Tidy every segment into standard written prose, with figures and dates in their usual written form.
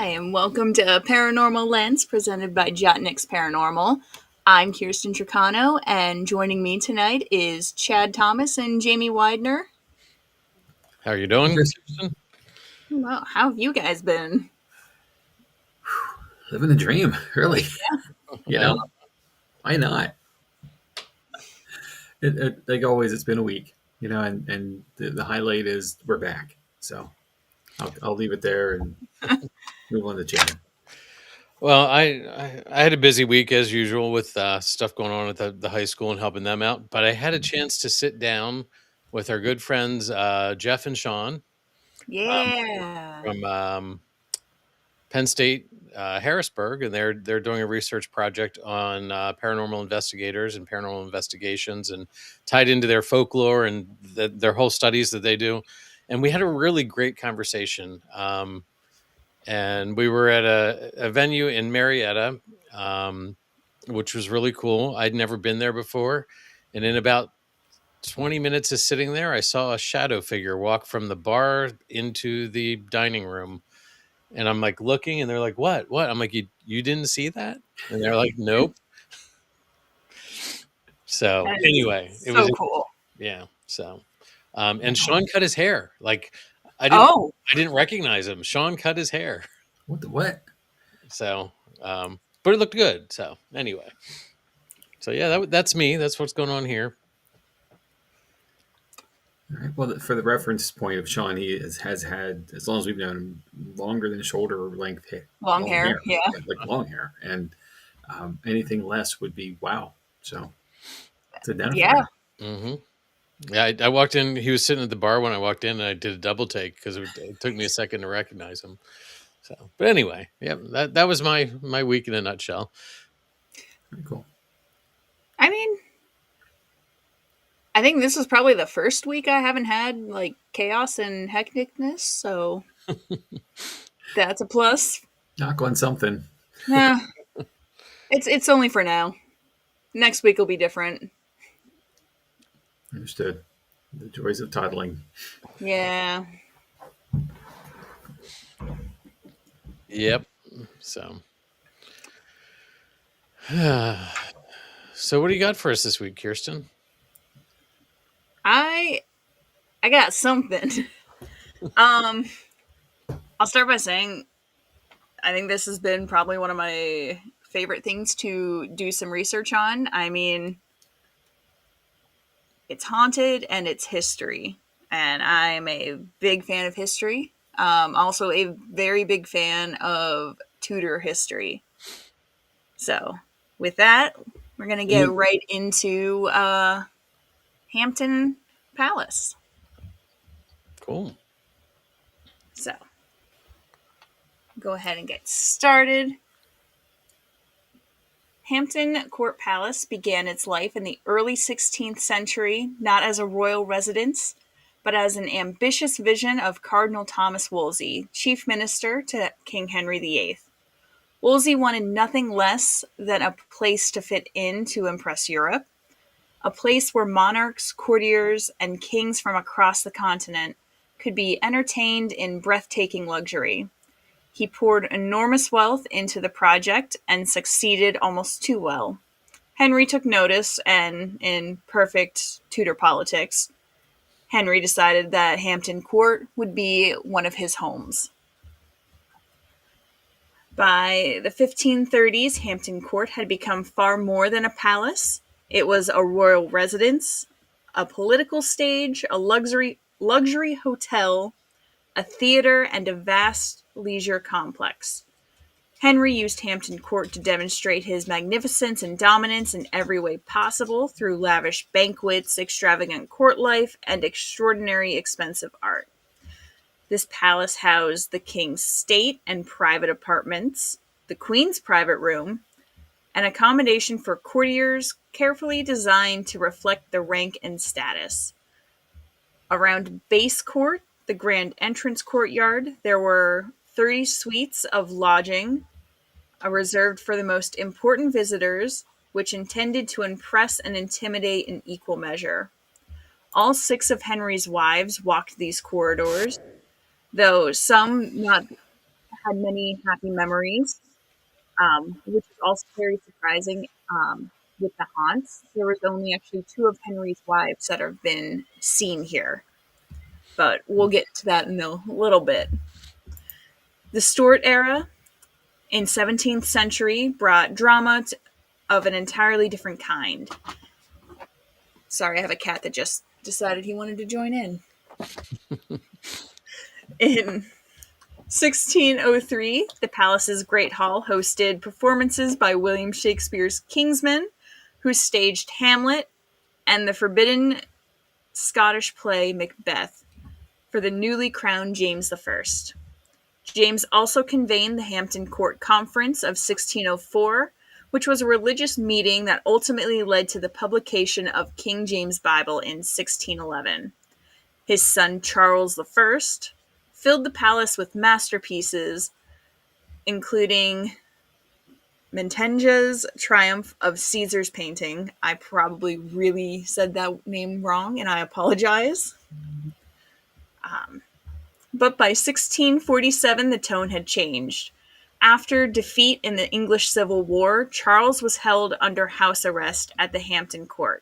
Hi, and welcome to Paranormal Lens, presented by Jotnix Paranormal. I'm Kirstin Tricano, and joining me tonight is Chad Thomas and Jamie Widener. How are you doing, Kirstin? Well, how have you guys been? Living the dream, really. Yeah. Why not? Like always, it's been a week, and the highlight is we're back. So I'll leave it there and move on to Chad. Well, I had a busy week as usual with stuff going on at the high school and helping them out. But I had a chance to sit down with our good friends Jeff and Sean Yeah. from Penn State, Harrisburg, and they're doing a research project on paranormal investigators and paranormal investigations, and tied into their folklore and their whole studies that they do. And we had a really great conversation. And we were at a venue in Marietta, which was really cool. I'd never been there before. And in about 20 minutes of sitting there, I saw a shadow figure walk from the bar into the dining room. And I'm like looking, and they're like, what? I'm like, you didn't see that? And they're like, nope. So anyway, it was cool. Yeah. So, and Sean cut his hair. Like I didn't recognize him. Sean cut his hair. What? So, but it looked good. So anyway, so yeah, that's me. That's what's going on here. All right. Well, for the reference point of Sean, he has had, as long as we've known him, longer than shoulder length hair. Long hair. Yeah. Like long hair. And anything less would be wow. So it's identified. Yeah. Mm-hmm. Yeah, I walked in. He was sitting at the bar when I walked in, and I did a double take because it took me a second to recognize him. So, but anyway, yeah, that was my week in a nutshell. Very cool. I mean, I think this is probably the first week I haven't had like chaos and hecticness, so that's a plus. Knock on something. Yeah. It's only for now. Next week will be different. Understood. The joys of toddling. Yeah. Yep. So, so what do you got for us this week, Kirstin? I got something. I'll start by saying I think this has been probably one of my favorite things to do some research on. I mean, it's haunted and it's history, and I'm a big fan of history. Also a very big fan of Tudor history. So, with that, we're gonna get right into Hampton Palace. Cool. So, go ahead and get started. Hampton Court Palace began its life in the early 16th century, not as a royal residence, but as an ambitious vision of Cardinal Thomas Wolsey, chief minister to King Henry VIII. Wolsey wanted nothing less than a place to fit in to impress Europe, a place where monarchs, courtiers, and kings from across the continent could be entertained in breathtaking luxury. He poured enormous wealth into the project and succeeded almost too well. Henry took notice, and in perfect Tudor politics, Henry decided that Hampton Court would be one of his homes. By the 1530s, Hampton Court had become far more than a palace. It was a royal residence, a political stage, a luxury hotel, a theater, and a vast leisure complex. Henry used Hampton Court to demonstrate his magnificence and dominance in every way possible through lavish banquets, extravagant court life, and extraordinary expensive art. This palace housed the king's state and private apartments, the queen's private room, and accommodation for courtiers carefully designed to reflect their rank and status. Around Base Court, the grand entrance courtyard, there were 30 suites of lodging, reserved for the most important visitors, which intended to impress and intimidate in equal measure. All 6 of Henry's wives walked these corridors, though some not had many happy memories, which is also very surprising. With the haunts, there was only actually two of Henry's wives that have been seen here, but we'll get to that in a little bit. The Stuart era in 17th century brought drama of an entirely different kind. Sorry, I have a cat that just decided he wanted to join in. In 1603, the palace's Great Hall hosted performances by William Shakespeare's Kingsmen, who staged Hamlet and the forbidden Scottish play Macbeth for the newly crowned James I. James also convened the Hampton Court Conference of 1604, which was a religious meeting that ultimately led to the publication of King James' Bible in 1611. His son Charles I filled the palace with masterpieces, including Mantegna's Triumph of Caesar's painting. I probably really said that name wrong, and I apologize. But by 1647, the tone had changed. After defeat in the English Civil War, Charles was held under house arrest at the Hampton Court.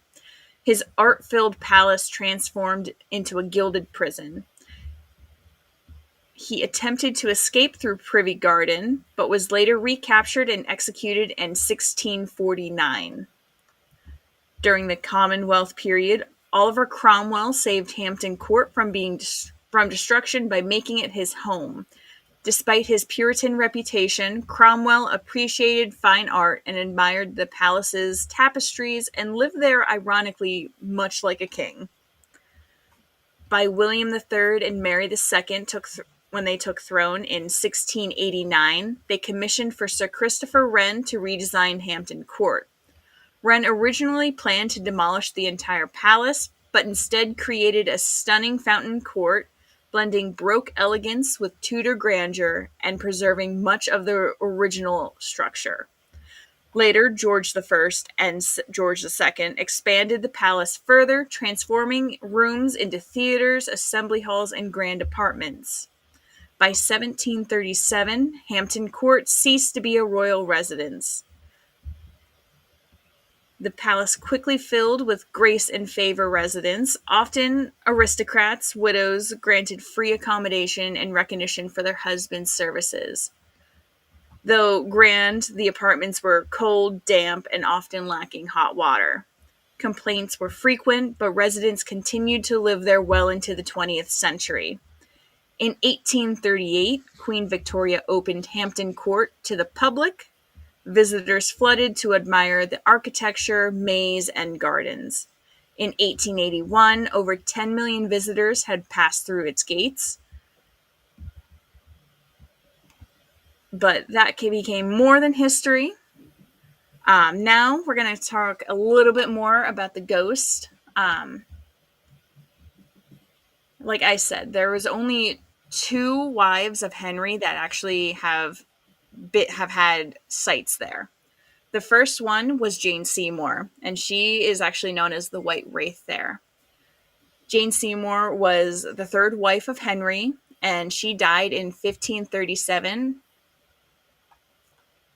His art-filled palace transformed into a gilded prison. He attempted to escape through Privy Garden, but was later recaptured and executed in 1649. During the Commonwealth period, Oliver Cromwell saved Hampton Court from destruction by making it his home. Despite his Puritan reputation, Cromwell appreciated fine art and admired the palace's tapestries and lived there, ironically, much like a king. By William III and Mary II when they took throne in 1689, they commissioned for Sir Christopher Wren to redesign Hampton Court. Wren originally planned to demolish the entire palace, but instead created a stunning fountain court, blending Baroque elegance with Tudor grandeur and preserving much of the original structure. Later, George I and George II expanded the palace further, transforming rooms into theaters, assembly halls, and grand apartments. By 1737, Hampton Court ceased to be a royal residence. The palace quickly filled with grace and favor residents, often aristocrats, widows, granted free accommodation and recognition for their husbands' services. Though grand, the apartments were cold, damp, and often lacking hot water. Complaints were frequent, but residents continued to live there well into the 20th century. In 1838, Queen Victoria opened Hampton Court to the public. Visitors flooded to admire the architecture, maze, and gardens. In 1881, over 10 million visitors had passed through its gates. But that became more than history. Now we're going to talk a little bit more about the ghost. Like I said, there was only two wives of Henry that actually have had sites there. The first one was Jane Seymour, and she is actually known as the White Wraith there. Jane Seymour was the third wife of Henry, and she died in 1537.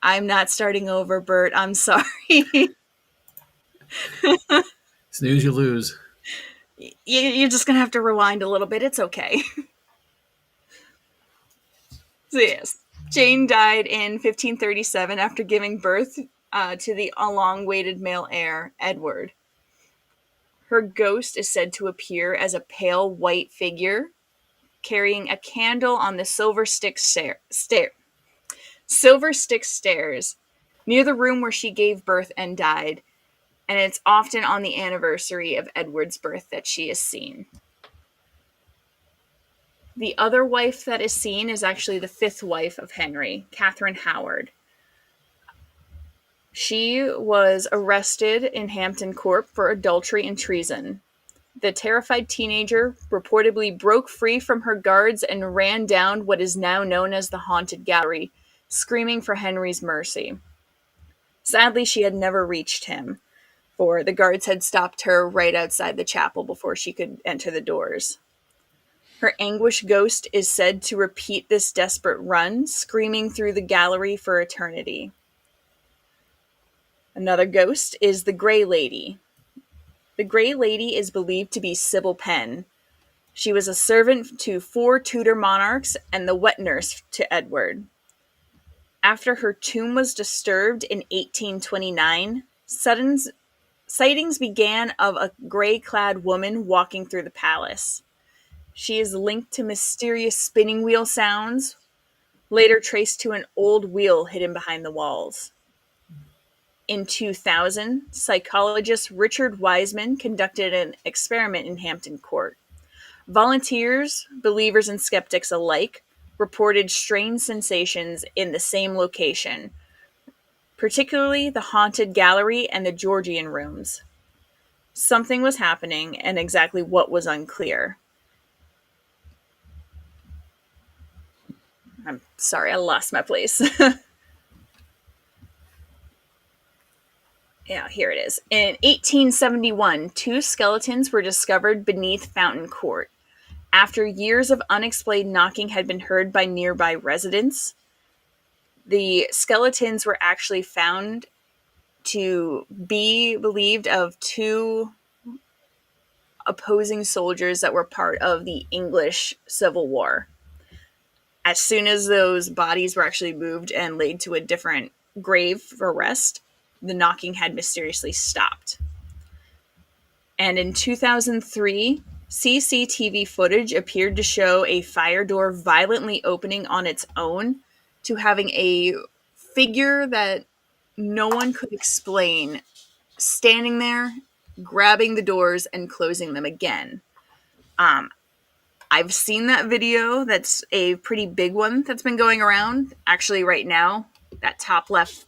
I'm not starting over, Bert. I'm sorry. Snooze, you lose. You're just going to have to rewind a little bit. It's okay. So yes, Jane died in 1537 after giving birth to the long-awaited male heir, Edward. Her ghost is said to appear as a pale white figure carrying a candle on the silver stick stairs near the room where she gave birth and died, and it's often on the anniversary of Edward's birth that she is seen. The other wife that is seen is actually the fifth wife of Henry, Catherine Howard. She was arrested in Hampton Court for adultery and treason. The terrified teenager reportedly broke free from her guards and ran down what is now known as the Haunted Gallery, screaming for Henry's mercy. Sadly, she had never reached him, for the guards had stopped her right outside the chapel before she could enter the doors. Her anguished ghost is said to repeat this desperate run, screaming through the gallery for eternity. Another ghost is the Grey Lady. The Grey Lady is believed to be Sybil Penn. She was a servant to 4 Tudor monarchs and the wet nurse to Edward. After her tomb was disturbed in 1829, sightings began of a gray-clad woman walking through the palace. She is linked to mysterious spinning wheel sounds, later traced to an old wheel hidden behind the walls. In 2000, psychologist Richard Wiseman conducted an experiment in Hampton Court. Volunteers, believers and skeptics alike, reported strange sensations in the same location, particularly the haunted gallery and the Georgian rooms. Something was happening, and exactly what was unclear. I'm sorry, I lost my place. Yeah, here it is. In 1871, 2 skeletons were discovered beneath Fountain Court. After years of unexplained knocking had been heard by nearby residents, the skeletons were actually found to be believed of 2 opposing soldiers that were part of the English Civil War. As soon as those bodies were actually moved and laid to a different grave for rest, the knocking had mysteriously stopped. And in 2003, CCTV footage appeared to show a fire door violently opening on its own to having a figure that no one could explain standing there, grabbing the doors and closing them again. I've seen that video. That's a pretty big one that's been going around. Actually, right now, that top left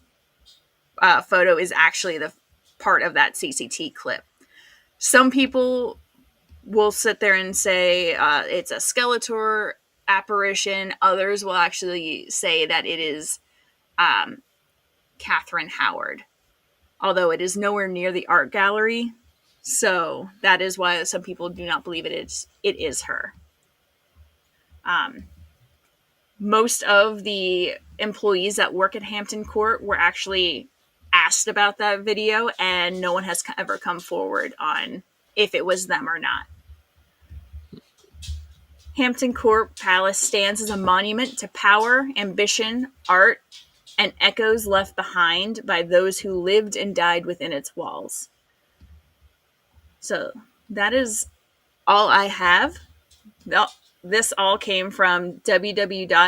photo is actually the part of that CCT clip. Some people will sit there and say it's a Skeletor apparition. Others will actually say that it is Catherine Howard, although it is nowhere near the art gallery. So that is why some people do not believe it is her. Most of the employees that work at Hampton Court were actually asked about that video, and no one has ever come forward on if it was them or not. Hampton Court Palace stands as a monument to power, ambition, art, and echoes left behind by those who lived and died within its walls. So that is all I have. This all came from www.hrp.org.uk.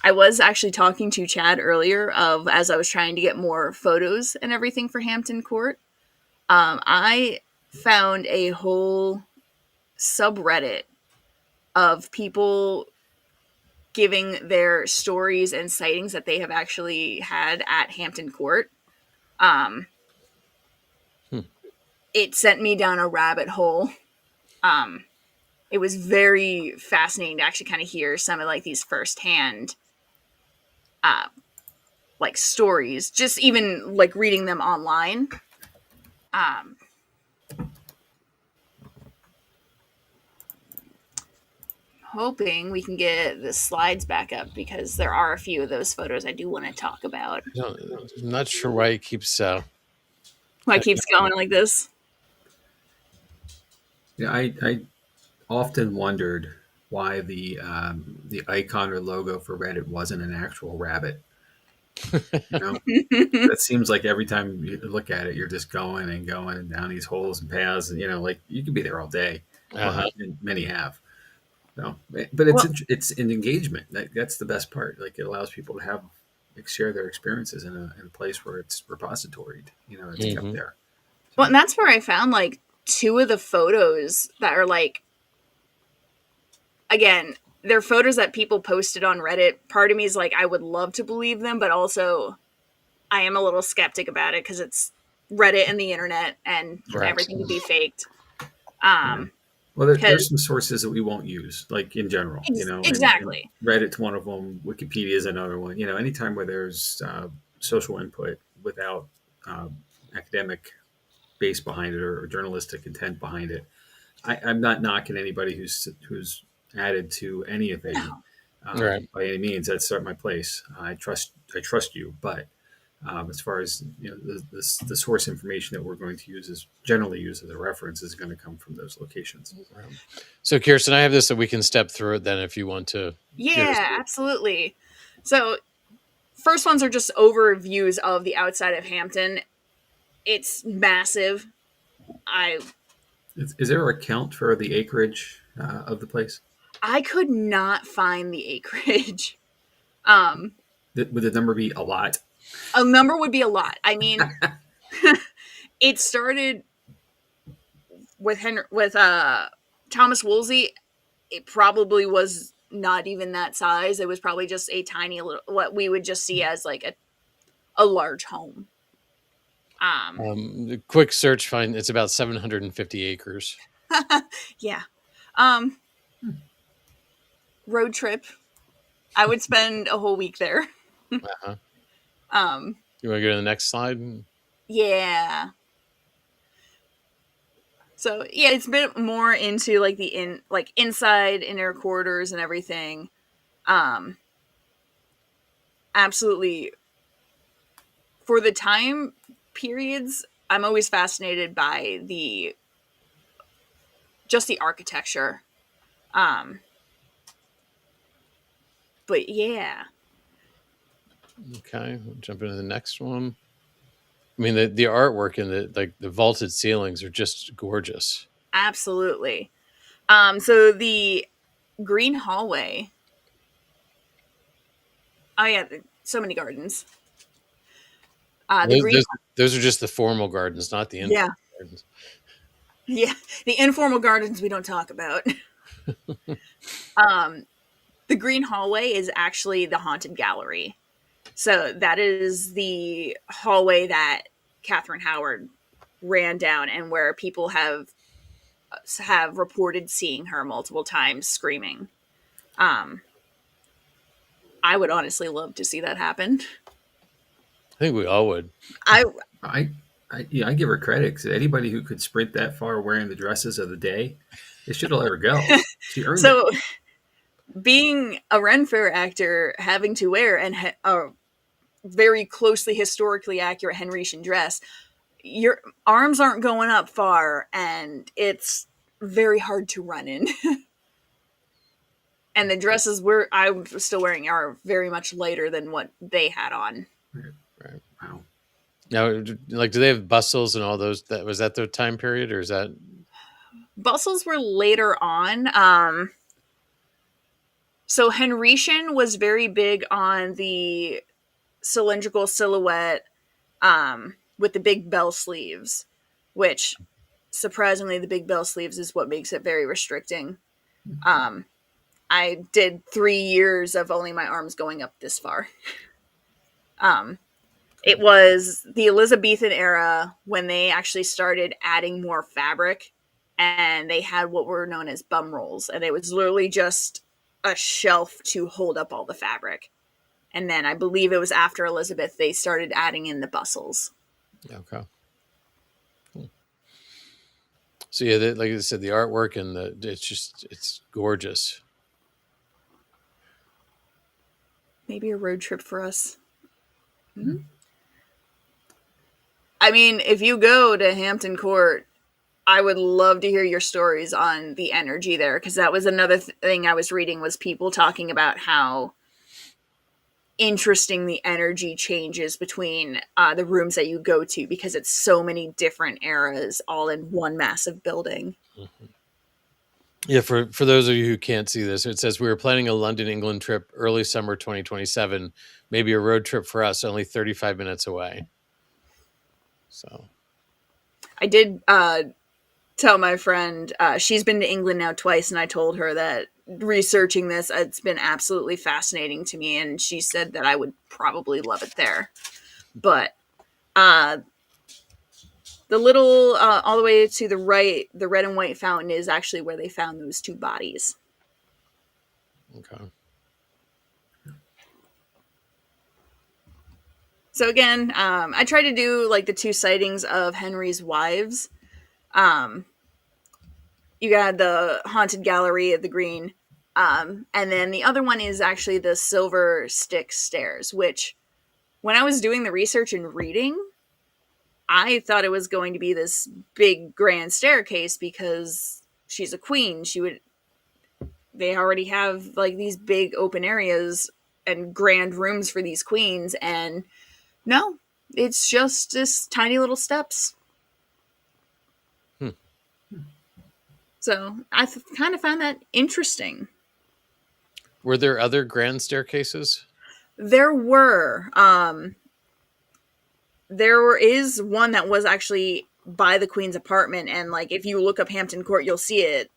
I was actually talking to Chad earlier as I was trying to get more photos and everything for Hampton Court. I found a whole subreddit of people giving their stories and sightings that they have actually had at Hampton Court. It sent me down a rabbit hole. It was very fascinating to actually kind of hear some of like these firsthand like stories, just even like reading them online. Hoping we can get the slides back up because there are a few of those photos I do want to talk about. No, I'm not sure why it keeps. Why it keeps going like this? Yeah, I often wondered why the icon or logo for Reddit wasn't an actual rabbit. You know, that seems like every time you look at it, you're just going and going down these holes and paths, and like you could be there all day. And many have. No, but it's an engagement. That's the best part. Like it allows people to share their experiences in a place where it's repositoried. It's kept there. Well, and that's where I found like 2 of the photos that are like, again, they're photos that people posted on Reddit. Part of me is like, I would love to believe them, but also I am a little skeptic about it because it's Reddit and the internet and everything could be faked. Well, there's some sources that we won't use, like in general, Exactly. And Reddit's one of them. Wikipedia is another one. Anytime where there's social input without academic base behind it or journalistic intent behind it. I'm not knocking anybody who's added to any of Eddie Right. by any means. That's not my place. I trust you, but as far as the source information that we're going to use is generally used as a reference is going to come from those locations. So, Kirstin, I have this that we can step through it then if you want to. Yeah, absolutely. So, first ones are just overviews of the outside of Hampton. It's massive. Is there a count for the acreage of the place? I could not find the acreage. Would the number be a lot? A number would be a lot. I mean, it started with Thomas Wolsey. It probably was not even that size. It was probably just a tiny little, what we would just see as like a large home. The quick search find it's about 750 acres. Yeah. Road trip. I would spend a whole week there. Uh-huh. Um, You want to go to the next slide? yeah. So yeah, it's a bit more into like the inside inner quarters and everything. Absolutely. For the time periods, I'm always fascinated by just the architecture. But yeah. Okay, we'll jump into the next one. I mean, the artwork and the vaulted ceilings are just gorgeous. Absolutely. So the green hallway. Oh yeah, so many gardens. Those are just the formal gardens, not the informal gardens. Yeah, the informal gardens we don't talk about. The green hallway is actually the haunted gallery. So that is the hallway that Catherine Howard ran down, and where people have reported seeing her multiple times screaming. I would honestly love to see that happen. I think we all would. I give her credit because anybody who could sprint that far wearing the dresses of the day, they should let her go. She earned So, it. being a Ren Fair actor, having to wear a very closely historically accurate Henrician dress, your arms aren't going up far, and it's very hard to run in. And the dresses I'm still wearing are very much lighter than what they had on. Right. Wow. Now, like, do they have bustles and all those? Was that their time period, or is that? Bustles were later on. So Henrician was very big on the cylindrical silhouette with the big bell sleeves, which surprisingly the big bell sleeves is what makes it very restricting. I did 3 years of only my arms going up this far. It was the Elizabethan era when they actually started adding more fabric, and they had what were known as bum rolls, and it was literally just a shelf to hold up all the fabric. And then I believe it was after Elizabeth they started adding in the bustles. Okay. Cool. So yeah, like I said, the artwork and it's gorgeous. Maybe a road trip for us. Mm-hmm. I mean, if you go to Hampton Court, I would love to hear your stories on the energy there, because that was another thing I was reading, was people talking about how interesting the energy changes between the rooms that you go to, because it's so many different eras all in one massive building. Mm-hmm. Yeah, for those of you who can't see this, it says we were planning a London, England trip early summer 2027, maybe a road trip for us, only 35 minutes away. So I did tell my friend, she's been to England now twice, and I told her that researching this, it's been absolutely fascinating to me, and she said that I would probably love it there. But the little all the way to the right, the red and white fountain is actually where they found those 2 bodies. Okay. So again, I tried to do like the 2 sightings of Henry's wives. Um, you got the haunted gallery at the Green, and then the other one is actually the Silver Stick Stairs. Which, when I was doing the research and reading, I thought it was going to be this big grand staircase because she's a queen. They already have like these big open areas and grand rooms for these queens, and no, it's just this tiny little steps. Hmm. So I kind of found that interesting. Were there other grand staircases? There were, there is one that was actually by the queen's apartment, and like if you look up Hampton Court, you'll see it.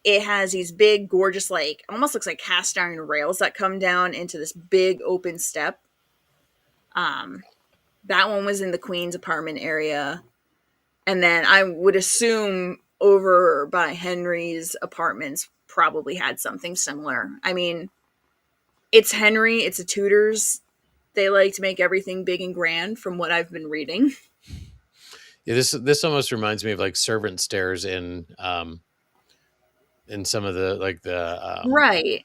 It has these big, gorgeous, like almost looks like cast iron rails that come down into this big open step. That one was in the queen's apartment area, and then I would assume over by Henry's apartments probably had something similar. I mean, it's Henry, it's a Tudors. They like to make everything big and grand from what I've been reading. Yeah, this almost reminds me of like servant stairs in some of the like the Right.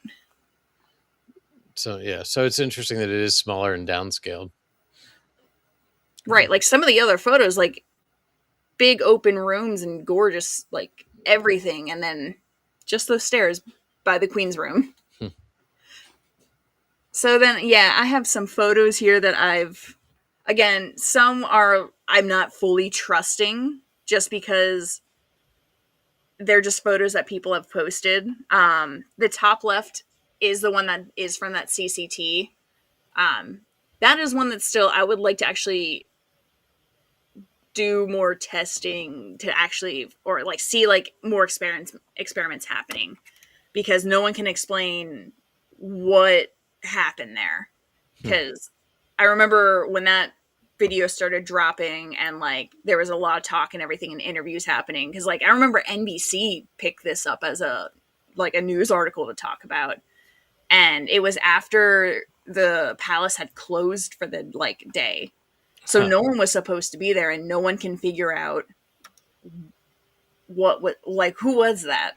so yeah, so it's interesting that it is smaller and downscaled. Right. Like some of the other photos, like big open rooms and gorgeous, like everything. And then just those stairs by the queen's room. So then, yeah, I have some photos here that again, some are, I'm not fully trusting just because they're just photos that people have posted. The top left is the one that is from that CCT. That is one that still, I would like to actually do more testing to actually, or like see like more experiments happening, because no one can explain what happened there. Because I remember when that video started dropping and like there was a lot of talk and everything and interviews happening, because like I remember NBC picked this up as a news article to talk about, and it was after the palace had closed for the like day, so Huh. no one was supposed to be there, and no one can figure out what like who was that.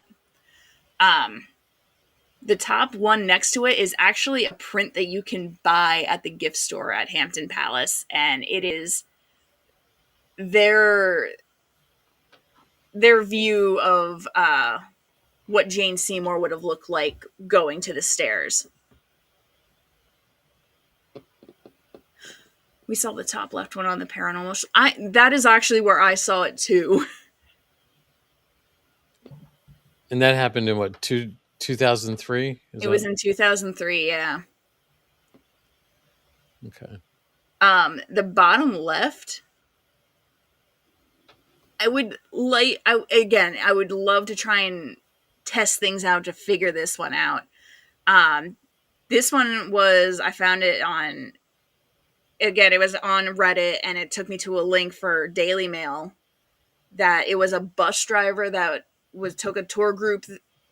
The top one next to it is actually a print that you can buy at the gift store at Hampton Palace, and it is their view of what Jane Seymour would have looked like going to the stairs. We saw the top left one on the Paranormal. That is actually where I saw it too. And that happened in what, 2003? It was in 2003, yeah. Okay. The bottom left, I would love to try and test things out to figure this one out. This one was, I found it on, again, it was on Reddit, and it took me to a link for Daily Mail, that it was a bus driver that took a tour group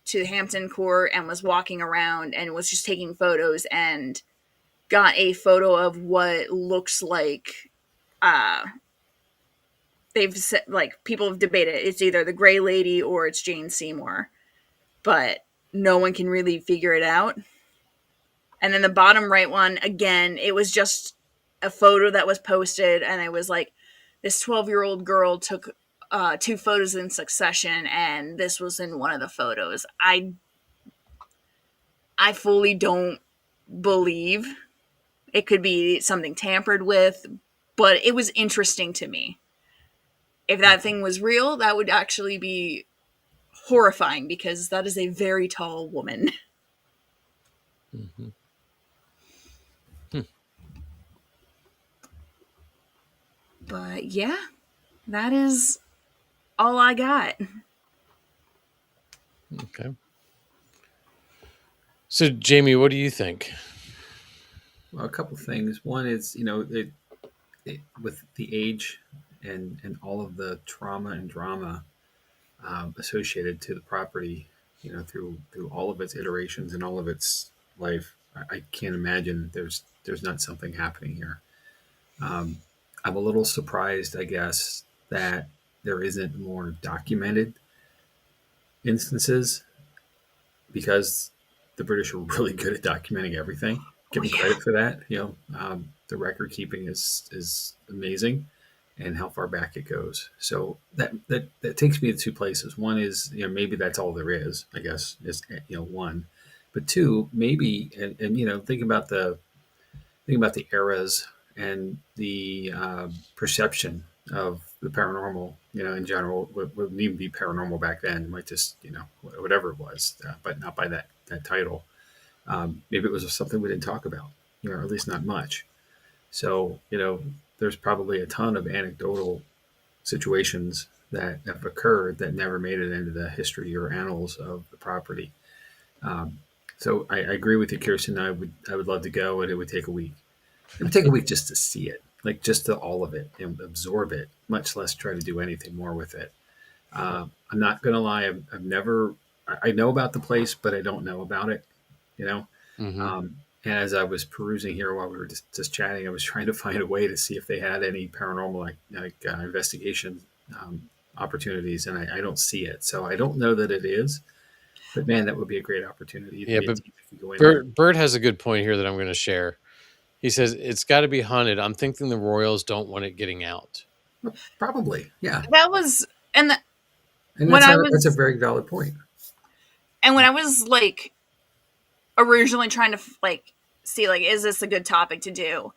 to Hampton Court and was walking around and was just taking photos, and got a photo of what looks like, they've said, like, people have debated it's either the Gray Lady or it's Jane Seymour, but no one can really figure it out. And then the bottom right one, again, it was just a photo that was posted, and it was like this 12-year-old girl took 2 photos in succession, and this was in one of the photos. I fully don't believe it could be something tampered with, but it was interesting to me. If that thing was real, that would actually be horrifying, because that is a very tall woman. Mm-hmm. But yeah, that is all I got. Okay. So, Jamie, what do you think? Well, a couple things. One is, with the age and all of the trauma and drama associated to the property, through all of its iterations and all of its life, I can't imagine there's there's not something happening here. Um, I'm a little surprised, I guess, that there isn't more documented instances because the British are really good at documenting everything. Oh Give them yeah. credit for that. The record keeping is amazing, and how far back it goes. So that takes me to two places. One is maybe that's all there is. I guess is one, but two maybe and think about the eras and the perception of the paranormal, in general, wouldn't even be paranormal back then. It might just, whatever it was, but not by that title. Maybe it was something we didn't talk about, or at least not much. So, there's probably a ton of anecdotal situations that have occurred that never made it into the history or annals of the property. Um, so I agree with you, Kirsten. I would love to go, and it would take a week. It would take a week just to see it, like just to all of it and absorb it, much less try to do anything more with it. I'm not gonna lie, I've never. I know about the place, but I don't know about it. You know, Mm-hmm. and as I was perusing here while we were just chatting, I was trying to find a way to see if they had any paranormal investigation opportunities, and I don't see it. So I don't know that it is. But man, that would be a great opportunity to Yeah, be a but team that could go in there. Bert has a good point here that I'm going to share. He says it's got to be haunted. I'm thinking the Royals don't want it getting out. Well, probably, yeah. That was and the, And when I that's a was very valid point. and when I was like originally trying to like see like is this a good topic to do?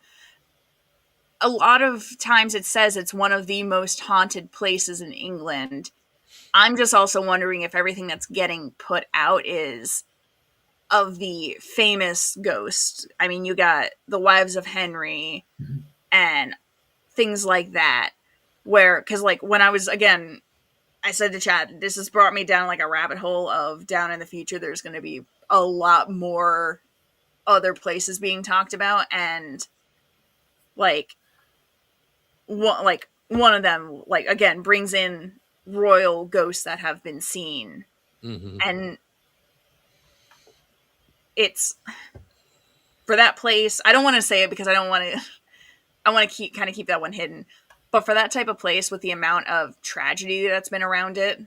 A lot of times it says it's one of the most haunted places in England. I'm just also wondering if everything that's getting put out is of the famous ghosts. I mean, you got the Wives of Henry Mhm. and things like that. Where, because like when I was, again, I said to Chad, this has brought me down like a rabbit hole of down in the future, there's going to be a lot more other places being talked about. And like, one of them, like, again, brings in royal ghosts that have been seen. Mm-hmm. And it's for that place. I don't want to say it because I don't want to. I want to keep that one hidden. But for that type of place, with the amount of tragedy that's been around it,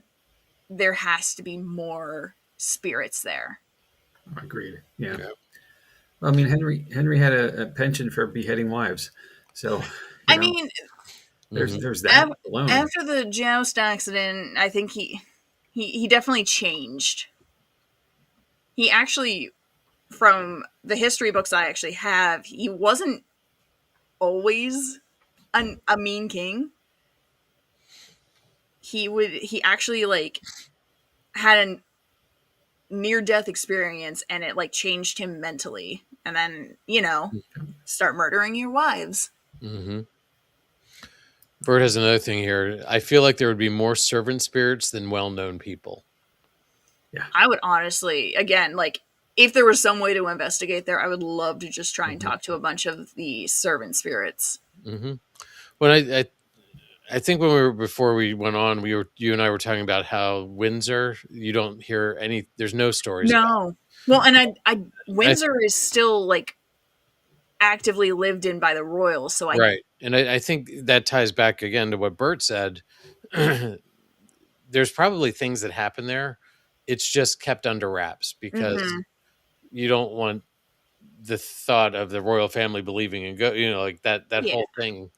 there has to be more spirits there. Agreed. Yeah. Yeah. Well, I mean, Henry had a penchant for beheading wives, so I mean, Mm-hmm. there's that alone. after the joust accident, I think he definitely changed. He actually, from the history books I actually have, he wasn't always a mean king. He actually like had a near death experience and it like changed him mentally, and then start murdering your wives. Mm-hmm. Bert has another thing here. I feel like there would be more servant spirits than well-known people. Yeah. I would honestly, again, like if there was some way to investigate there, I would love to just try and Mm-hmm. talk to a bunch of the servant spirits. Mm-hmm. When I think when before we went on, you and I were talking about how Windsor, you don't hear any. There's no stories about. No, well, and I I Windsor is still like actively lived in by the royals, so I Right. And I think that ties back again to what Bert said. There's probably things that happen there. It's just kept under wraps because mhm. you don't want the thought of the royal family believing in like that Yeah, whole thing.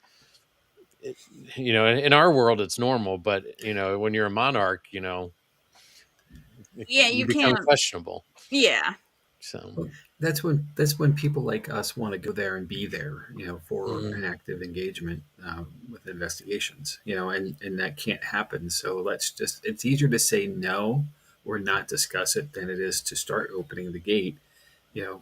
It, in our world, it's normal, but when you're a monarch, yeah, you you become can't. questionable. Yeah, So, Well, that's when people like us want to go there and be there, for mhm. an active engagement with investigations, and that can't happen. So it's easier to say no or not discuss it than it is to start opening the gate,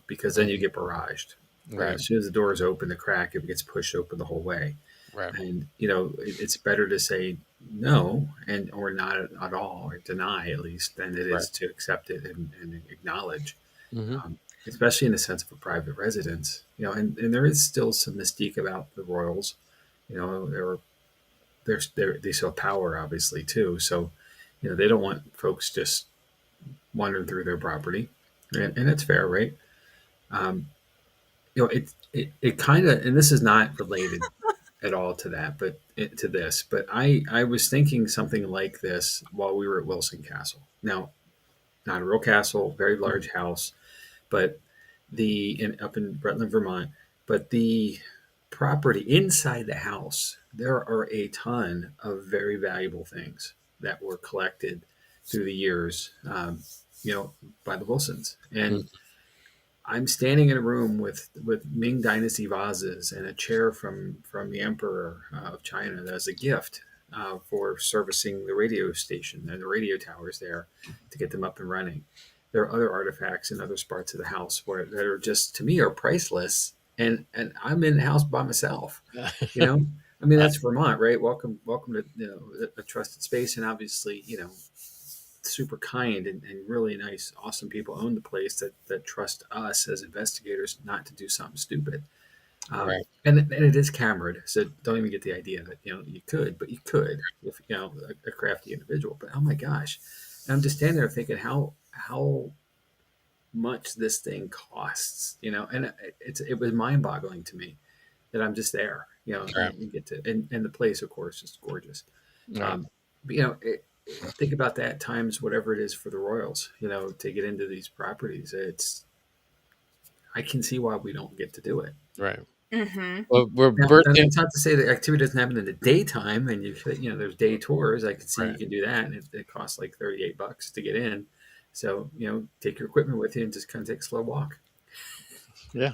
because then you get barraged. Right, As soon as the door is open, the crack, it gets pushed open the whole way. right. And it's better to say no and or not at all, or deny at least, than it Right. is to accept it and acknowledge, Hmm. especially in the sense of a private residence. And there is still some mystique about the royals. They still have power, obviously, too. So they don't want folks just wandering through their property, and that's fair, right? Um, it kind of, and this is not related at all to that, but to this. But I was thinking something like this while we were at Wilson Castle. Now, not a real castle, very large house, but up in Rutland, Vermont. But the property inside the house, there are a ton of very valuable things that were collected through the years, by the Wilsons. And I'm standing in a room with Ming Dynasty vases and a chair from the Emperor of China as a gift for servicing the radio station and the radio towers there to get them up and running. There are other artifacts in other parts of the house that are just, to me, are priceless. And I'm in the house by myself. You know, I mean, that's Vermont, right? Welcome to a trusted space, and obviously, super kind and really nice, awesome people own the place that trust us as investigators not to do something stupid. Right. And it is cameraed, so don't even get the idea that you could, but you could if a crafty individual. But oh my gosh, and I'm just standing there thinking how much this thing costs, and it was mind boggling to me that I'm just there, Right. and get to and the place, of course, is gorgeous. Right. But think about that times whatever it is for the Royals, to get into these properties. I can see why we don't get to do it. Right. Mm-hmm. Well, we're Now, birthing. it's not to say that activity doesn't happen in the daytime, and there's day tours. I can see you Right. can do that, and it costs like $38 to get in. So take your equipment with you and just kind of take a slow walk. Yeah.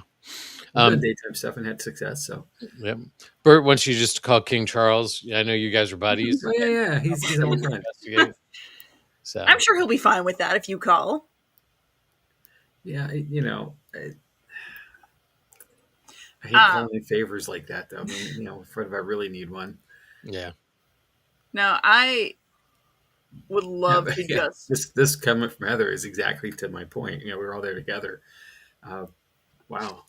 We've done daytime stuff and had success. So Yep. Bert wants you just to call King Charles. I know you guys are buddies. oh yeah, he's a friend. Investigate. So I'm sure he'll be fine with that if you call. Yeah, I hate calling in favors like that, though. I mean, if I really need one. yeah. Now, I would love to Yeah, just. this comment from Heather is exactly to my point. We were all there together. Wow.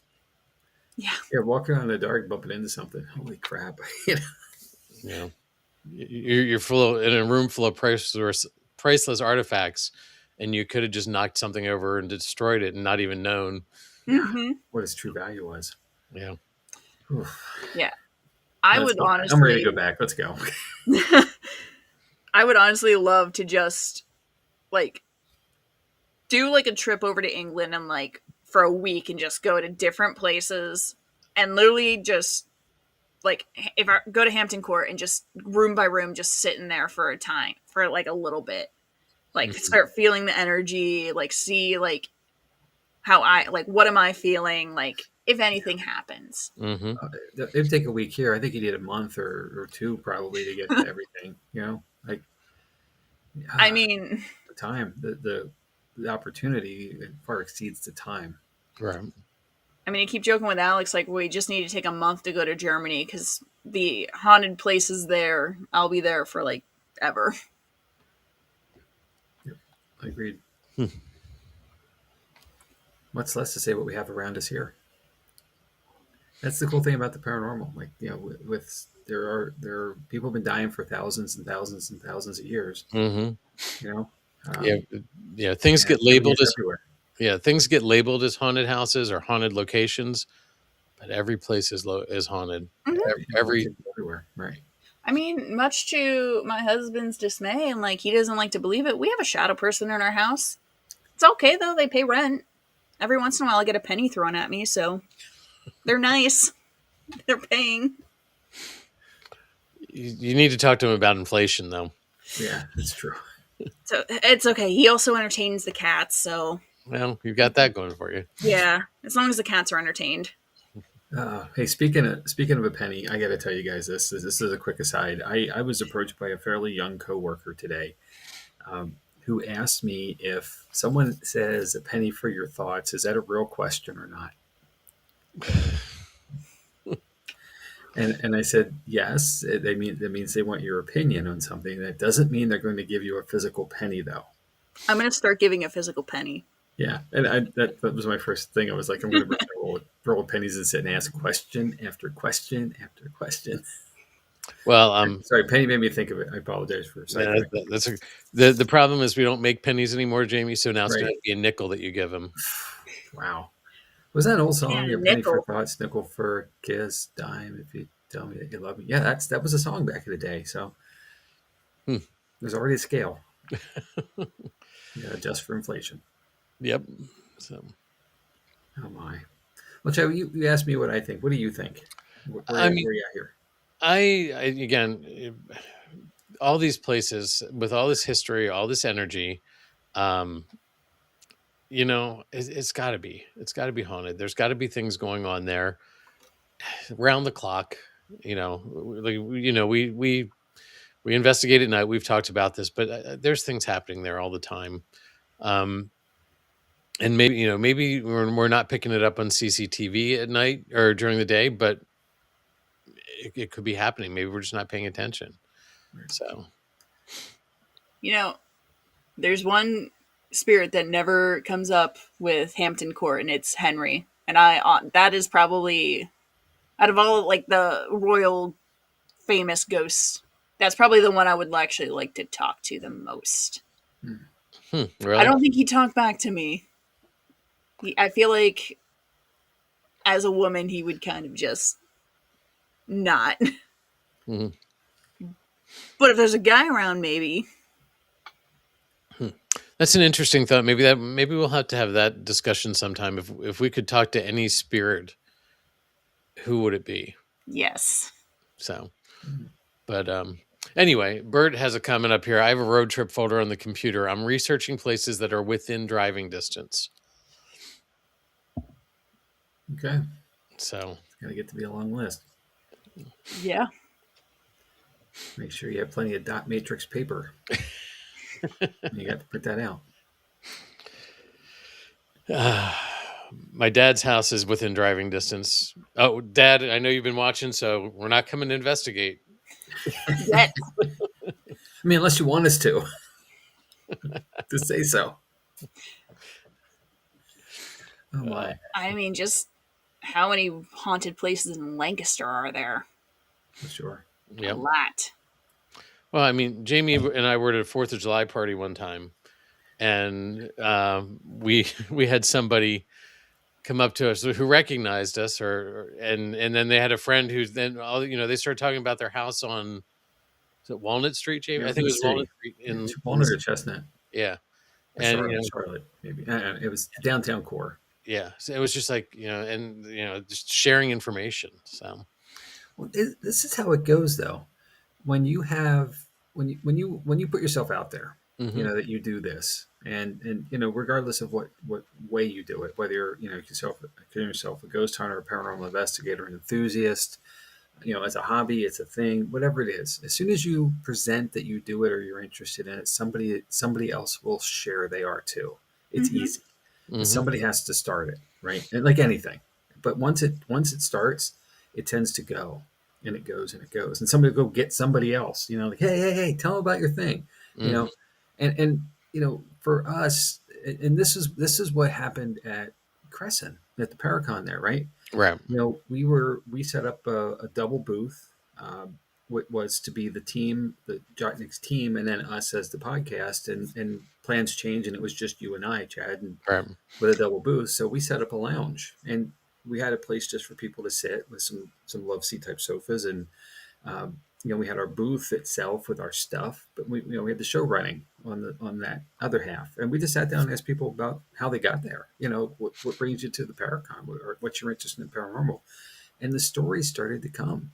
Yeah. Yeah, walking around in the dark, bumping into something. Holy crap! Yeah. You're in a room full of priceless artifacts, and you could have just knocked something over and destroyed it and not even known. Mm-hmm. What its true value was. Yeah. Oof. Yeah. I would honestly. I'm ready to go back. Let's go. I would honestly love to just do a trip over to England and for a week and just go to different places and literally just if I go to Hampton Court and just room by room just sit in there for a time for a little bit, start feeling the energy, see how I what am I feeling, if anything happens. Mm-hmm. It'd take a week here. I think you need a month or two probably to get to everything. I mean, the time, the opportunity far exceeds the time. Right. I mean, I keep joking with Alex, we just need to take a month to go to Germany because the haunted places there, I'll be there for ever. Yep, I agreed. Much less to say what we have around us here. That's the cool thing about the paranormal. With there are people have been dying for thousands and thousands and thousands of years. Mm-hmm. Yeah. Things get labeled as everywhere. Yeah, things get labeled as haunted houses or haunted locations, but every place is haunted. Mm-hmm. Everywhere, right? I mean, much to my husband's dismay, and he doesn't like to believe it, we have a shadow person in our house. It's okay though; they pay rent. Every once in a while, I get a penny thrown at me, so they're nice. They're paying. You need to talk to him about inflation, though. Yeah, it's true. So it's okay. He also entertains the cats, so. Well, you've got that going for you. Yeah, as long as the cats are entertained. Hey, speaking of a penny, I got to tell you guys this. This is a quick aside. I was approached by a fairly young coworker today, who asked me if someone says a penny for your thoughts, is that a real question or not? And I said yes. That means they want your opinion on something. That doesn't mean they're going to give you a physical penny, though. I'm going to start giving a physical penny. Yeah, and that was my first thing. I was like, I'm going to bring a roll of pennies and sit and ask question after question after question. Well, sorry, penny made me think of it. I apologize for saying the problem is we don't make pennies anymore, Jamie. So now it's Right. going to be a nickel that you give them. Wow. Was that an old Yeah, song? A penny for nickel. thoughts, nickel for a kiss, dime if you tell me that you love me. Yeah, that was a song back in the day. So Hmm. there's already a scale. Yeah, just for inflation. Yep. So Oh my. Well, Joe, you asked me what I think. What do you think? I mean, Where you at here? I again, all these places with all this history, all this energy, um, it's got to be. It's got to be haunted. There's got to be things going on there round the clock. We investigate at night. We've talked about this, but there's things happening there all the time. Um, and maybe we're not picking it up on CCTV at night or during the day, but it could be happening. Maybe we're just not paying attention. So, You know, there's one spirit that never comes up with Hampton Court, and it's Henry. And that is probably out of all like the royal famous ghosts, that's probably the one I would actually like to talk to the most. I really? don't think he'd talk back to me. I feel like as a woman, he would kind of just not. Mhm. But if there's a guy around, maybe. That's an interesting thought. Maybe we'll have to have that discussion sometime. If we could talk to any spirit, who would it be? Yes. So, but anyway, Bert has a comment up here. I have a road trip folder on the computer. I'm researching places that are within driving distance. Okay. So, It's going to get to be a long list. Yeah. Make sure you have plenty of dot matrix paper. You got to print that out. my dad's house is within driving distance. Oh, Dad, I know you've been watching, so we're not coming to investigate. Yet. I mean, unless you want us to say so. Oh my. I mean, just how many haunted places in Lancaster are there? For sure. A Yep. lot. Well, I mean, Jamie and I were at a 4th of July party one time, and we had somebody come up to us who recognized us, and then they had a friend who's then they started talking about their house on, is it Walnut Street, Jamie? Yeah, I think it was city. Walnut Street in Walnut or Chestnut. yeah, Or and Charlotte, maybe. It was downtown core. yeah, so it was just like just sharing information. So Well, this is how it goes, though. When you have when you put yourself out there, mhm. that you do this, and regardless of what way you do it, whether you're consider yourself a ghost hunter, a paranormal investigator, an enthusiast, as a hobby, it's a thing, whatever it is. As soon as you present that you do it or you're interested in it, somebody else will share they are too. It's Mm-hmm. easy, but Mhm. somebody has to start it, right? And like anything, but once it starts, it tends to go, and it goes and it goes, and somebody will go get somebody else, like, hey, tell them about your thing, Mhm. and for us, and this is what happened at Crescent at the Paracon there, right? Right. We set up a double booth. What was to be the team, the Jotnik's team, and then us as the podcast, and plans changed, and it was just you and I, Chad, and Right. with a double booth. So we set up a lounge, and we had a place just for people to sit with some love seat type sofas, and we had our booth itself with our stuff, but we had the show running on that other half, and we just sat down and asked people about how they got there. What brings you to the Paracon, or what's your interest in the paranormal, and the stories started to come.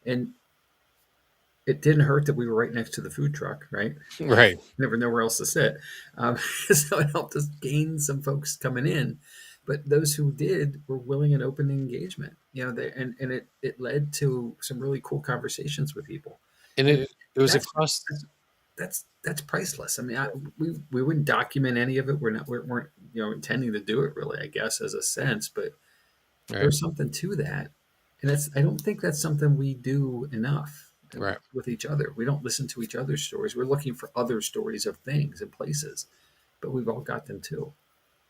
And it didn't hurt that we were right next to the food truck, right? Right. Never nowhere else to sit, so it helped us gain some folks coming in. But those who did were willing and open to engagement, and it led to some really cool conversations with people, And and it was that's across. that's priceless. I mean, we wouldn't document any of it. We weren't intending to do it really, I guess, as a sense, but Right. there's something to that, and I don't think that's something we do enough Right. with each other. We don't listen to each other's stories. We're looking for other stories of things and places, but we've all got them too.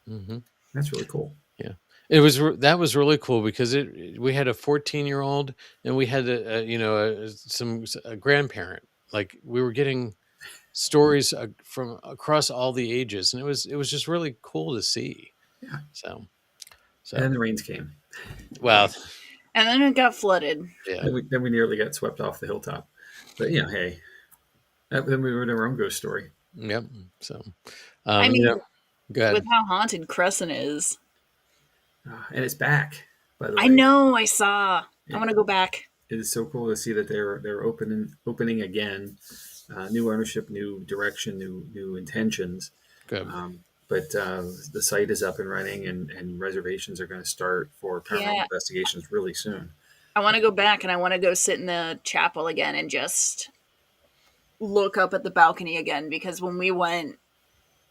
Mm-hmm. That's really cool. Yeah, that was really cool because we had a 14-year-old and we had a grandparent. Like we were getting stories from across all the ages, and it was just really cool to see. Yeah. So So, And then the rains came. well, And then it got flooded. yeah, Then we nearly got swept off the hilltop. But hey, then we wrote our own ghost story. yep. So, I mean, go ahead. with how haunted Crescent is. And it's back, by the way. I know, I saw. Yeah. I want to go back. It is so cool to see that they're opening again. New ownership, new direction, new intentions. Good. But the site is up and running, and reservations are going to start for paranormal investigations really soon. I want to go back, and I want to go sit in the chapel again and just look up at the balcony again, because when we went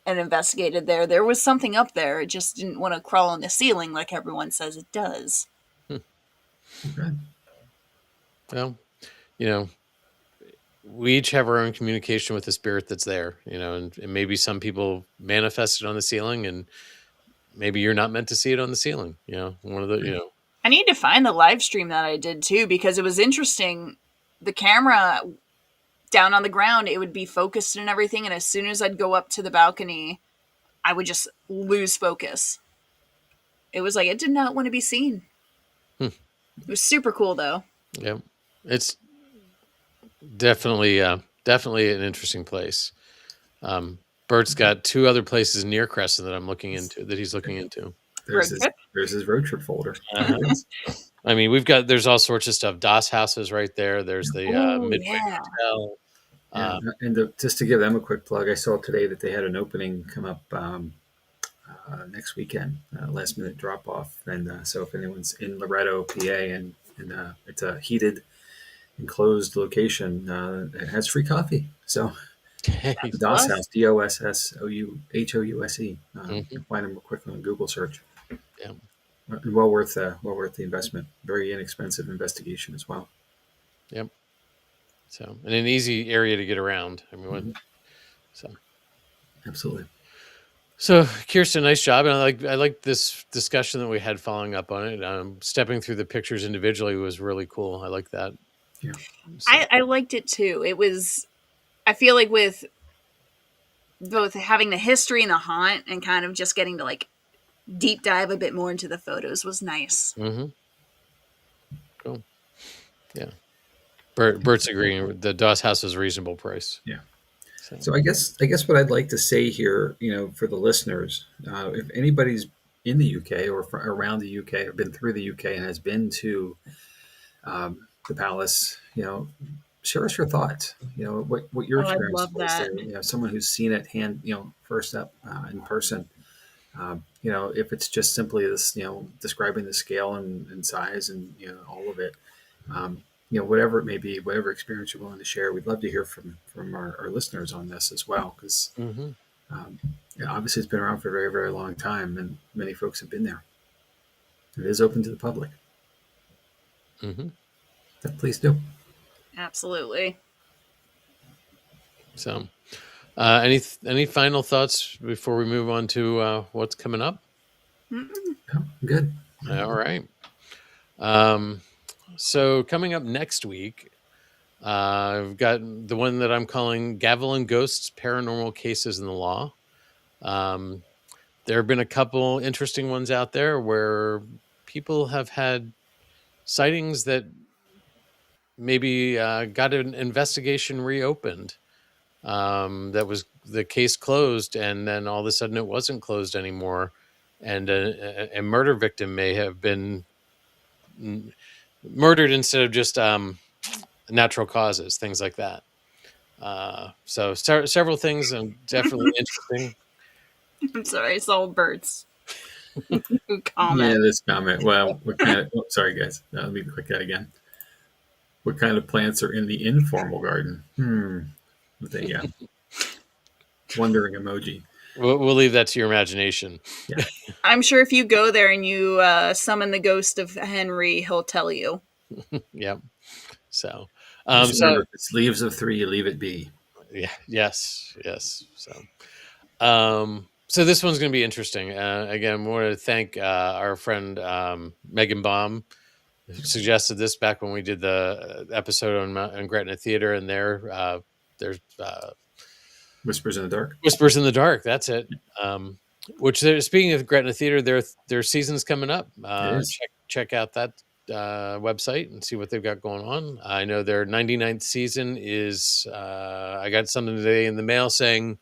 and investigated there was something up there. It just didn't want to crawl on the ceiling like everyone says it does. Okay. Well, we each have our own communication with the spirit that's there, and maybe some people manifest it on the ceiling, and maybe you're not meant to see it on the ceiling. One of the, I need to find the live stream that I did too, because it was interesting. The camera down on the ground, it would be focused and everything, and as soon as I'd go up to the balcony, I would just lose focus. It was like it did not want to be seen. It was super cool though. Yeah, it's definitely an interesting place. Bert's got 2 other places near Crescent that he's looking into. There's his road trip folder. I mean, there's all sorts of stuff. DOS houses right there. There's the Midway Hotel. And just to give them a quick plug, I saw today that they had an opening come up next weekend, last minute drop off. And so if anyone's in Loretto, PA, and it's a heated, enclosed location, it has free coffee. So the DOS House, DOSSOUHOUSE. You can find them real quickly on Google search. Yeah. Well worth the investment. Very inexpensive investigation as well. Yep. So, and an easy area to get around. I mean, Absolutely. So, Kirstin, nice job, and I like this discussion that we had following up on it. Stepping through the pictures individually was really cool. I like that. Yeah, so. I liked it too. It was. I feel like with both having the history and the haunt, and kind of just getting to like deep dive a bit more into the photos was nice. Mm-hmm. Cool. Yeah. Bert's agreeing. The DOS House is a reasonable price. Yeah. So I guess what I'd like to say here, for the listeners, if anybody's in the UK or around the UK or been through the UK and has been to the Palace, share us your thoughts. What your experience was there. Someone who's seen it first up in person. If it's just simply this, describing the scale and size and all of it. Whatever it may be, whatever experience you're willing to share, we'd love to hear from our listeners on this as well, because obviously it's been around for a very, very long time, and many folks have been there. It is open to the public. Please do. Absolutely. So, any final thoughts before we move on to what's coming up? No, good. All right. So coming up next week, I've got the one that I'm calling Gavilan Ghosts, Paranormal Cases in the Law. There have been a couple interesting ones out there where people have had sightings that maybe got an investigation reopened. That was the case closed, and then all of a sudden it wasn't closed anymore. And a murder victim may have been murdered instead of just natural causes, things like that. So several things, and definitely interesting. I'm sorry, I saw Bert's comment. Yeah, this comment. Well, what kind of? Sorry, guys. Let me click that again. What kind of plants are in the informal garden? The wondering emoji. We'll leave that to your imagination. Yeah. I'm sure if you go there and you summon the ghost of Henry, he'll tell you. Yep. So, remember, if it's leaves of 3, you leave it be. Yeah. Yes. So this one's going to be interesting. Again, we want to thank our friend Megan Baum, who suggested this back when we did the episode on Gretna Theater, and there's Whispers in the Dark. Whispers in the Dark. That's it. Which speaking of Gretna Theater, their season's coming up. It is. Check out that website and see what they've got going on. I know their 99th season is. I got something today in the mail saying,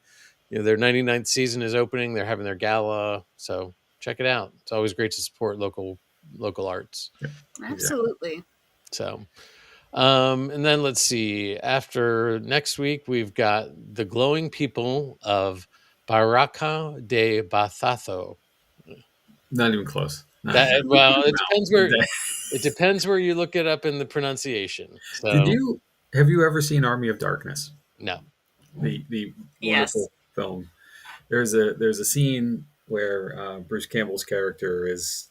their 99th season is opening. They're having their gala, so check it out. It's always great to support local arts. Yep, Absolutely. So, and then let's see. After next week, we've got the glowing people of Barraca de Bathazo. Not even close. Well, it depends where you look it up in the pronunciation. So, Have you ever seen Army of Darkness? No. The Yes. wonderful film. There's a scene where Bruce Campbell's character has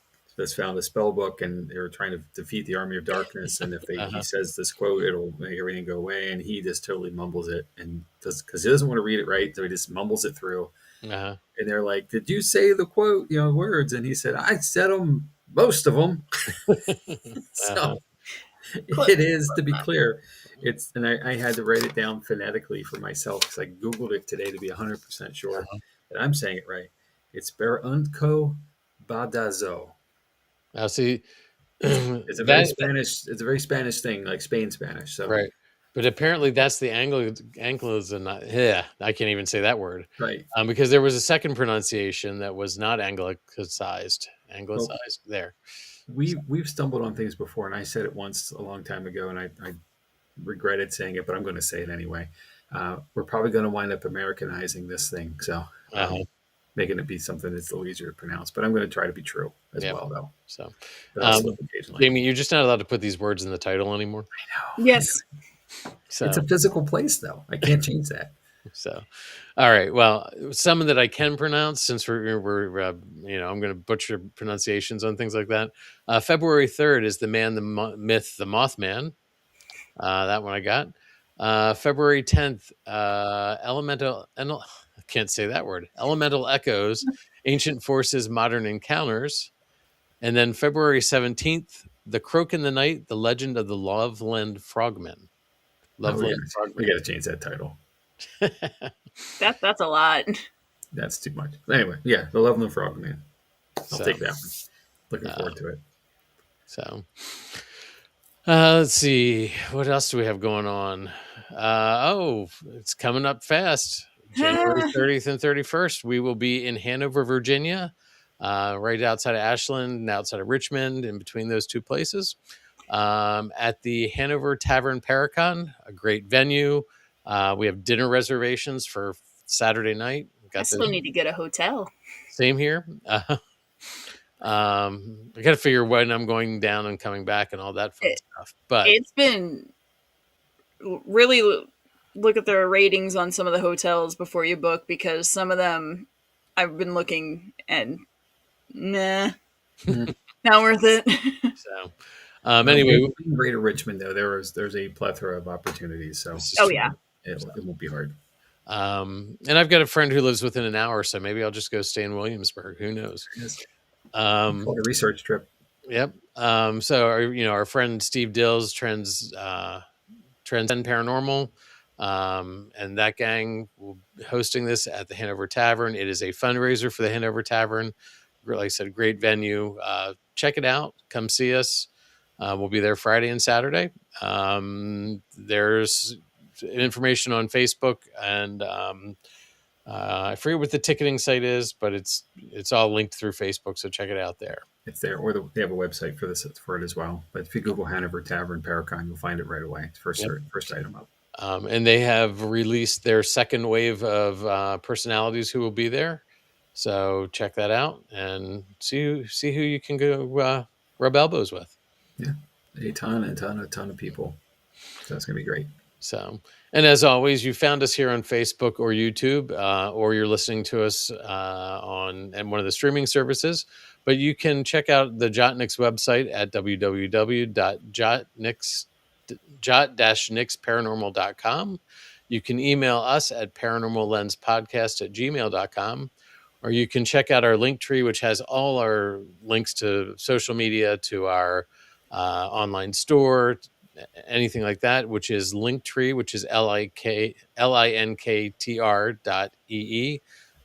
found a spell book, and they're trying to defeat the Army of Darkness. And if he says this quote, it'll make everything go away. And he just totally mumbles it, and because he doesn't want to read it right, so he just mumbles it through. Uh-huh. And they're like, "Did you say the quote? Words?" And he said, "I said them, most of them." So it is, to be clear. It's, and I had to write it down phonetically for myself because I googled it today to be 100% sure that I'm saying it right. It's Barunco Badazo. Now, see, It's a very Spanish. It's a very Spanish thing, like Spain Spanish. So right, but apparently that's the Anglos, and yeah, I can't even say that word. Right. Because there was a second pronunciation that was not anglicized. There. We've stumbled on things before, and I said it once a long time ago, and I regretted saying it, but I'm going to say it anyway. We're probably going to wind up Americanizing this thing, so making it be something that's a little easier to pronounce. But I'm going to try to be true as well, though. So, Jamie, you're just not allowed to put these words in the title anymore. I know. Yes. So it's a physical place, though. I can't change that. So, all right. Well, some that I can pronounce, since we're I'm going to butcher pronunciations on things like that. February 3rd is the man, the myth, the Mothman. That one I got. February 10th, I can't say that word. Elemental Echoes, Ancient Forces, Modern Encounters. And then February 17th, The Croak in the Night, The Legend of the Loveland Frogmen. We got to change that title. That's a lot. That's too much. Anyway, yeah, The Loveland Frogmen. I'll take that one. Looking forward to it. So, let's see. What else do we have going on? It's coming up fast. January 30th and 31st, we will be in Hanover, Virginia, right outside of Ashland and outside of Richmond, in between those two places, at the Hanover Tavern Paracon, a great venue. We have dinner reservations for Saturday night. I still need to get a hotel. Same here. I got to figure when I'm going down and coming back and all that fun stuff. But it's been really look at their ratings on some of the hotels before you book, because some of them I've been looking and not worth it. So anyway, in Greater Richmond, though, there's a plethora of opportunities. So it won't be hard. And I've got a friend who lives within an hour, so maybe I'll just go stay in Williamsburg. Who knows? Yes. A research trip. Yep. So our friend Steve Dills, Transcend Paranormal, and that gang will be hosting this at the Hanover Tavern. It is a fundraiser for the Hanover Tavern. Like I said, great venue. Check it out. Come see us. We'll be there Friday and Saturday. There's information on Facebook, and I forget what the ticketing site is, but it's all linked through Facebook, so check it out there. It's there, or they have a website for it as well. But if you Google Hanover Tavern Paracon, you'll find it right away. It's first item up. And they have released their second wave of personalities who will be there, so check that out and see who you can go rub elbows with. Yeah, a ton of people. So that's gonna be great. So, and as always, you found us here on Facebook or YouTube, or you're listening to us on one of the streaming services. But you can check out the Jotnix website at www.jot-nixparanormal.com. You can email us at paranormallenspodcast@gmail.com, or you can check out our link tree, which has all our links to social media, to our online store, anything like that, which is Linktree, which is linktr.ee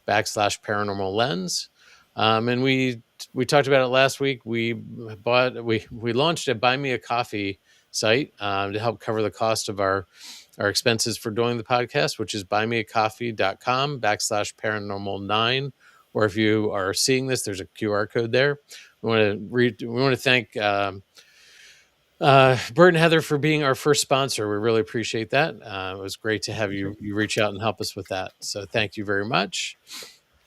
/paranormal lens. And we talked about it last week. We launched a Buy Me a Coffee site to help cover the cost of our expenses for doing the podcast, which is buymeacoffee.com /paranormal9. Or if you are seeing this, there's a QR code there. We want to thank Bert and Heather for being our first sponsor. We really appreciate that. It was great to have you reach out and help us with that. So thank you very much.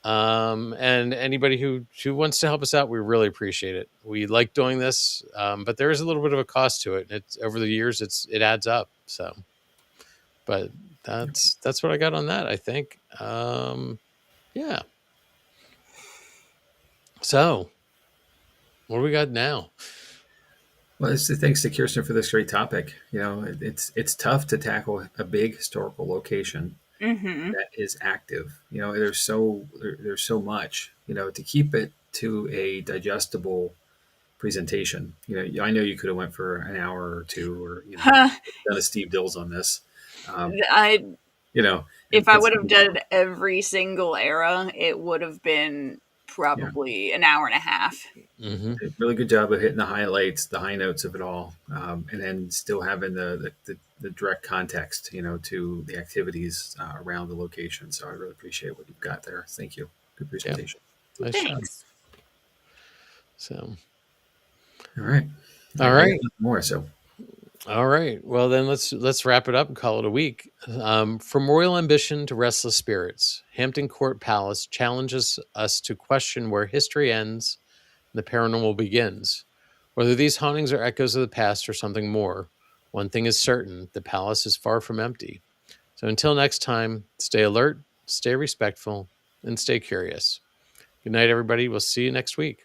And anybody who wants to help us out, we really appreciate it. We like doing this, but there is a little bit of a cost to it. It's over the years, it adds up. So, but that's what I got on that, I think. Yeah. So what do we got now? Well, thanks to Kirstin for this great topic. It's tough to tackle a big historical location that is active. There's so much. To keep it to a digestible presentation. I know you could have went for an hour or two, or done a Steve Dills on this. If I would have done every single era, it would have been probably an hour and a half. Mm-hmm. Really good job of hitting the highlights, the high notes of it all, and then still having the direct context, to the activities around the location. So I really appreciate what you've got there. Thank you. Good presentation. Yeah. Nice Thanks. job. So, all right. More so. All right. Well, then let's wrap it up and call it a week. From royal ambition to restless spirits, Hampton Court Palace challenges us to question where history ends and the paranormal begins. Whether these hauntings are echoes of the past or something more, one thing is certain: the palace is far from empty. So until next time, stay alert, stay respectful, and stay curious. Good night, everybody. We'll see you next week.